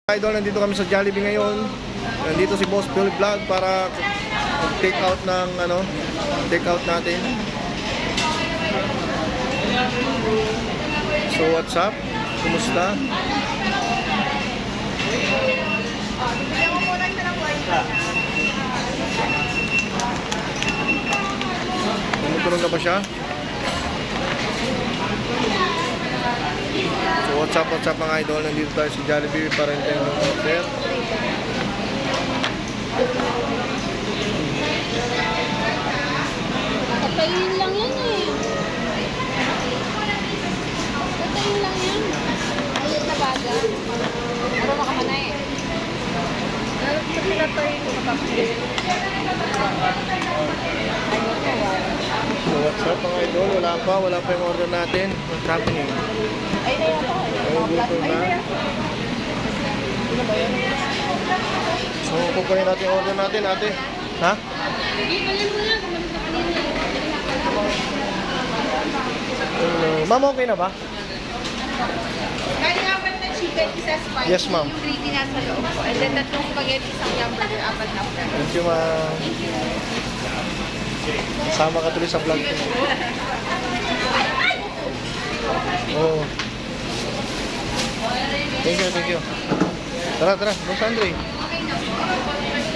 Idol, nandito kami sa Jollibee ngayon. Nandito si Boss Phil Vlog para take out ng take out natin. So what's up? Kumusta? Tumutulong ka ba siya? So what's up mga idol, nandito tayo sa Jollibee para hintayin ng order. Katayin lang yan eh. Katayin lang yan. Ayun na baga. Pero makamanay eh. Pero sa pinatayin ko kapapit. So what's up mga idol, wala pa yung order natin. What's happening? Ay, kaya pa. So kukunin natin yung order natin, ate. Ha? Sige, balik mo na. Kumalit na kanina. Ma'am, okay na ba? Kaya nga pa na chicken, isa spicy. Yes, ma'am. Yung gravy nasa loob ko. And then tatlong spaghetti, isang yum burger, apat na fries. Thank you, ma'am. Sama ka tuloy sa vlog ko. Oh. Thank you. Tara, Boss Andre.